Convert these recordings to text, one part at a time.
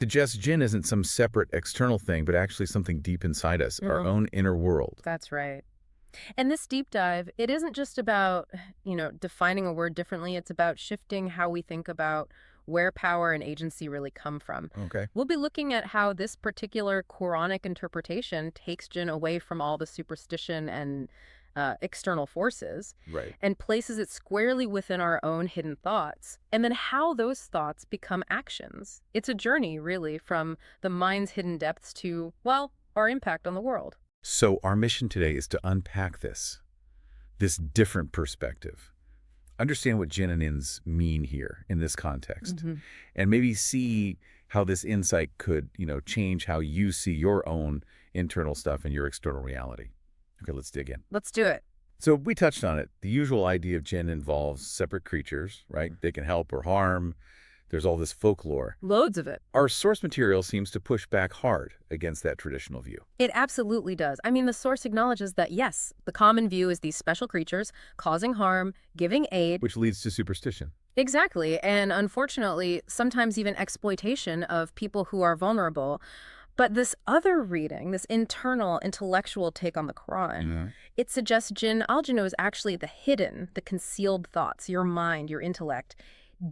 Suggests Jinn isn't some separate external thing, but actually something deep inside us, our own inner world. That's right. And this deep dive, it isn't just about, defining a word differently. It's about shifting how we think about where power and agency really come from. Okay. We'll be looking at how this particular Quranic interpretation takes jinn away from all the superstition and external forces Right. and places it squarely within our own hidden thoughts, and then how those thoughts become actions. It's a journey, really, from the mind's hidden depths to, well, our impact on the world. So our mission today is to unpack this different perspective. Understand what Jinn and Ins mean here in this context, and maybe see how this insight could, change how you see your own internal stuff and your external reality. Okay, let's dig in. Let's do it. So we touched on it. The usual idea of Jinn involves separate creatures, right? They can help or harm. There's all this folklore. Loads of it. Our source material seems to push back hard against that traditional view. It absolutely does. I mean, the source acknowledges that, yes, the common view is these special creatures causing harm, giving aid. Which leads to superstition. Exactly. And unfortunately, sometimes even exploitation of people who are vulnerable. But this other reading, this internal intellectual take on the Quran, it suggests jinn, al-jinnu, is actually the hidden, the concealed thoughts, your mind, your intellect,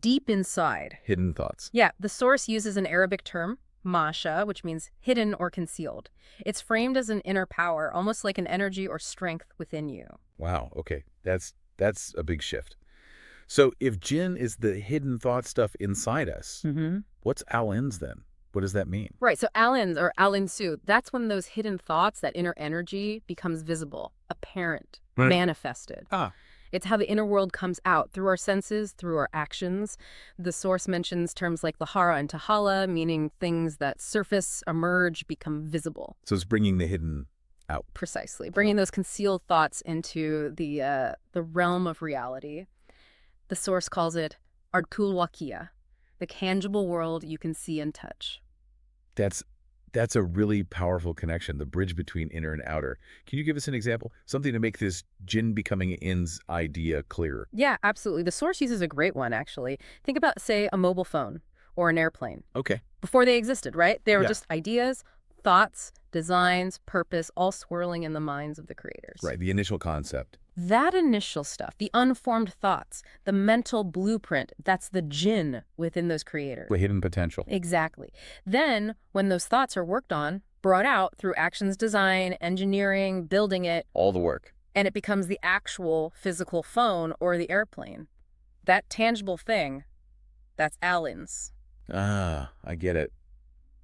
deep inside. Hidden thoughts. Yeah, the source uses an Arabic term, masha, which means hidden or concealed. It's framed as an inner power, almost like an energy or strength within you. Wow, okay. That's a big shift. So if jinn is the hidden thought stuff inside us, what's al-ins then? What does that mean? Right, so alins or alinsu, that's when those hidden thoughts, that inner energy, becomes visible, apparent, manifested. It's how the inner world comes out through our senses, through our actions. The source mentions terms like lahara and tahala, meaning things that surface, emerge, become visible. So it's bringing the hidden out. Precisely, bringing those concealed thoughts into the realm of reality. The source calls it ardkul wakia, the tangible world you can see and touch. That's a really powerful connection, the bridge between inner and outer. Can you give us an example? Something to make this jinn becoming ins idea clearer. Yeah, absolutely. The source uses a great one, actually. Think about, say, a mobile phone or an airplane. Okay. Before they existed, right? They were just ideas, thoughts, designs, purpose, all swirling in the minds of the creators. Right, the initial concept. That initial stuff, the unformed thoughts, the mental blueprint, that's the jinn within those creators. The hidden potential. Exactly. Then, when those thoughts are worked on, brought out through actions, design, engineering, building it. All the work. And it becomes the actual physical phone or the airplane. That tangible thing, that's al-ins. Ah, I get it.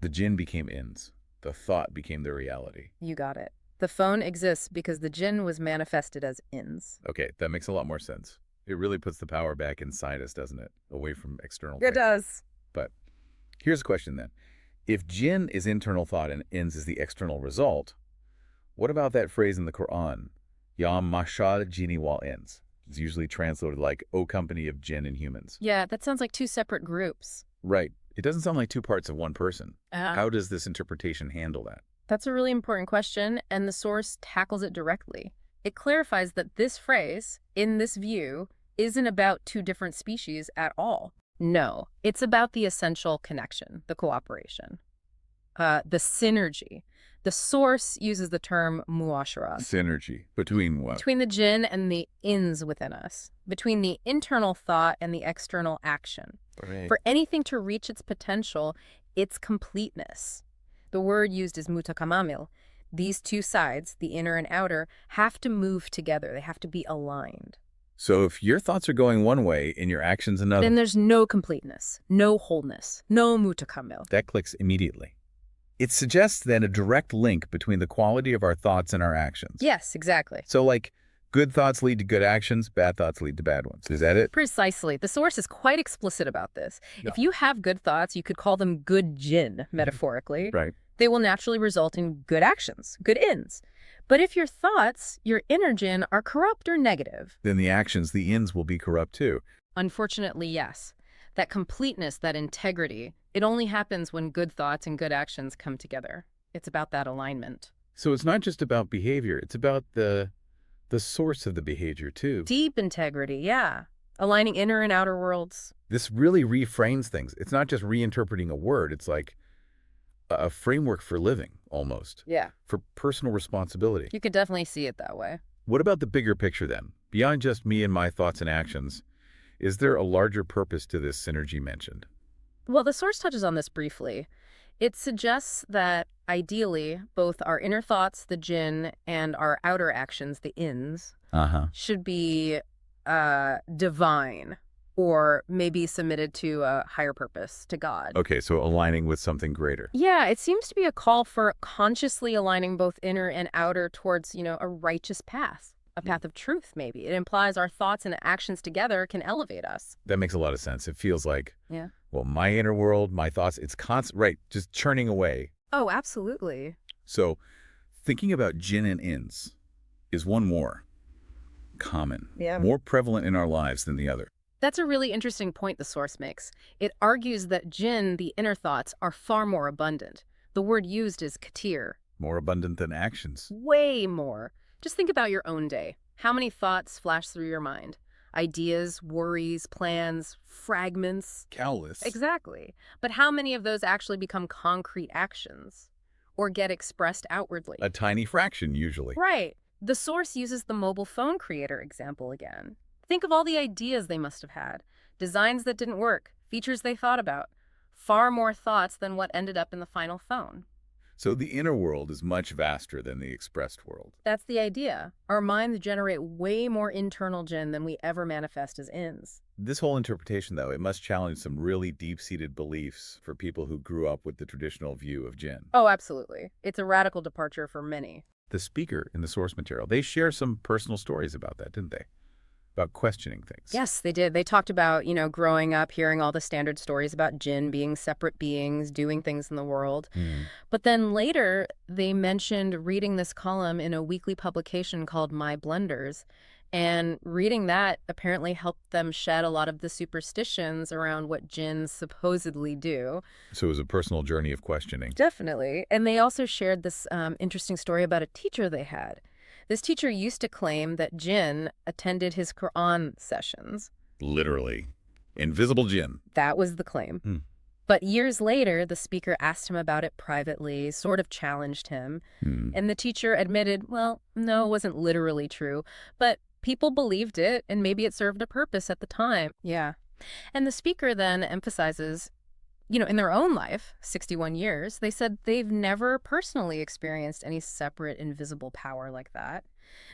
The jinn became ins. The thought became the reality. You got it. The phone exists because the jinn was manifested as ins. Okay, that makes a lot more sense. It really puts the power back inside us, doesn't it? Away from external It things. does. But here's a question then. If jinn is internal thought and ins is the external result, what about that phrase in the Quran, Ya mashal jinni wal ins? It's usually translated like, O company of jinn and humans. Yeah, that sounds like two separate groups. Right. It doesn't sound like two parts of one person. How does this interpretation handle that? That's a really important question, and the source tackles it directly. It clarifies that this phrase, in this view, isn't about two different species at all. No, it's about the essential connection, the cooperation, the synergy. The source uses the term muashara. Synergy. Between what? Between the jinn and the ins within us. Between the internal thought and the external action. Right. For anything to reach its potential, its completeness. The word used is mutakamamil. These two sides, the inner and outer, have to move together. They have to be aligned. So if your thoughts are going one way and your actions another, Then there's no completeness, no wholeness, no mutakamil. that clicks immediately. It suggests then a direct link between the quality of our thoughts and our actions. Yes, exactly. So like, good thoughts lead to good actions, bad thoughts lead to bad ones. Is that it? Precisely. The source is quite explicit about this. If you have good thoughts, you could call them good jinn, metaphorically. Right. They will naturally result in good actions, good ins. But if your thoughts, your inner jinn, are corrupt or negative, Then the actions, the ins, will be corrupt too. unfortunately, yes. That completeness, that integrity, it only happens when good thoughts and good actions come together. It's about that alignment. So it's not just about behavior, it's about the source of the behavior too. Deep integrity, yeah. Aligning inner and outer worlds. This really reframes things. It's not just reinterpreting a word, it's like a framework for living, almost, Yeah. for personal responsibility. You could definitely see it that way. What about the bigger picture then? Beyond just me and my thoughts and actions, is there a larger purpose to this synergy mentioned? Well, the source touches on this briefly. It suggests that ideally, both our inner thoughts, the jinn, and our outer actions, the ins, Uh-huh. should be divine or maybe submitted to a higher purpose, to God. Okay, so aligning with something greater. Yeah, it seems to be a call for consciously aligning both inner and outer towards, a righteous path, a path of truth, maybe. It implies our thoughts and actions together can elevate us. That makes a lot of sense. It feels like, Yeah. well, my inner world, my thoughts, it's constant, right, just churning away. Oh, absolutely. So thinking about jinn and ins is one more common, more prevalent in our lives than the other. That's a really interesting point the source makes. It argues that jinn, the inner thoughts, are far more abundant. The word used is katir. More abundant than actions. Way more. Just think about your own day. How many thoughts flash through your mind? Ideas, worries, plans, fragments. Countless. Exactly. But how many of those actually become concrete actions or get expressed outwardly? A tiny fraction, usually. Right. The source uses the mobile phone creator example again. Think of all the ideas they must have had. Designs that didn't work, features they thought about. Far more thoughts than what ended up in the final phone. So the inner world is much vaster than the expressed world. That's the idea. Our minds generate way more internal jinn than we ever manifest as ins. This whole interpretation, though, it must challenge some really deep-seated beliefs for people who grew up with the traditional view of jinn. Oh, absolutely. It's a radical departure for many. The speaker in the source material, they share some personal stories about that, didn't they? About questioning things. Yes, they did. They talked about, growing up, hearing all the standard stories about jinn being separate beings, doing things in the world. But then later, they mentioned reading this column in a weekly publication called My Blunders. And reading that apparently helped them shed a lot of the superstitions around what jinn supposedly do. So it was a personal journey of questioning. Definitely. And they also shared this interesting story about a teacher they had. This teacher used to claim that jinn attended his Quran sessions. Literally. Invisible jinn. That was the claim. But years later, the speaker asked him about it privately, sort of challenged him. And the teacher admitted, well, no, it wasn't literally true. But people believed it, and maybe it served a purpose at the time. Yeah. And the speaker then emphasizes, in their own life, 61 years, they said they've never personally experienced any separate invisible power like that.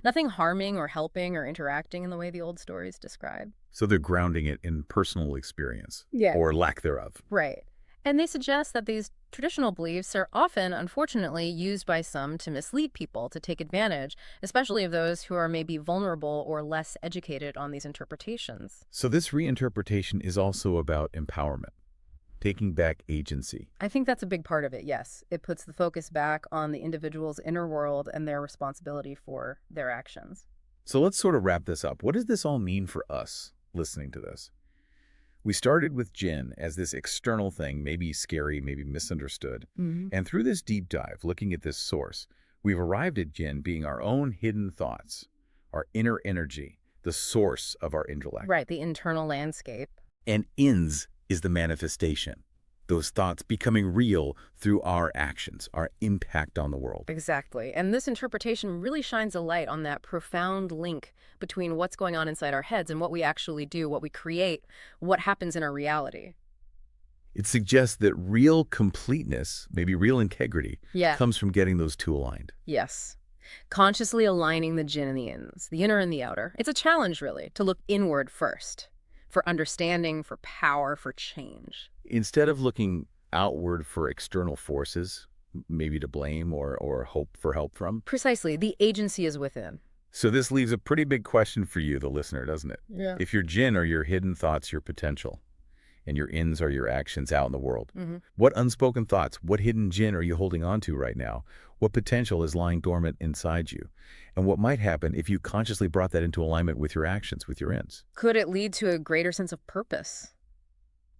Nothing harming or helping or interacting in the way the old stories describe. So they're grounding it in personal experience. Yeah. Or lack thereof. Right. And they suggest that these traditional beliefs are often, unfortunately, used by some to mislead people, to take advantage, especially of those who are maybe vulnerable or less educated on these interpretations. So this reinterpretation is also about empowerment. Taking back agency. I think that's a big part of it, yes. It puts the focus back on the individual's inner world and their responsibility for their actions. So let's sort of wrap this up. What does this all mean for us listening to this? We started with jinn as this external thing, maybe scary, maybe misunderstood. And through this deep dive, looking at this source, we've arrived at jinn being our own hidden thoughts, our inner energy, the source of our intellect. Right, the internal landscape. And ins is the manifestation, those thoughts becoming real through our actions, our impact on the world. Exactly. And this interpretation really shines a light on that profound link between what's going on inside our heads and what we actually do, what we create, what happens in our reality. It suggests that real completeness, maybe real integrity, comes from getting those two aligned. Yes. Consciously aligning the jinn and the ins, the inner and the outer. It's a challenge, really, to look inward first. For understanding, for power, for change. Instead of looking outward for external forces, maybe to blame or hope for help from. Precisely. The agency is within. So this leaves a pretty big question for you, the listener, doesn't it? Yeah. If your jinn are your hidden thoughts, your potential, and your ins are your actions out in the world, what unspoken thoughts, what hidden jinn are you holding on to right now? What potential is lying dormant inside you? And what might happen if you consciously brought that into alignment with your actions, with your ins? Could it lead to a greater sense of purpose?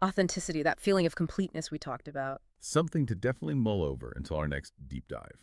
Authenticity, that feeling of completeness we talked about. Something to definitely mull over until our next deep dive.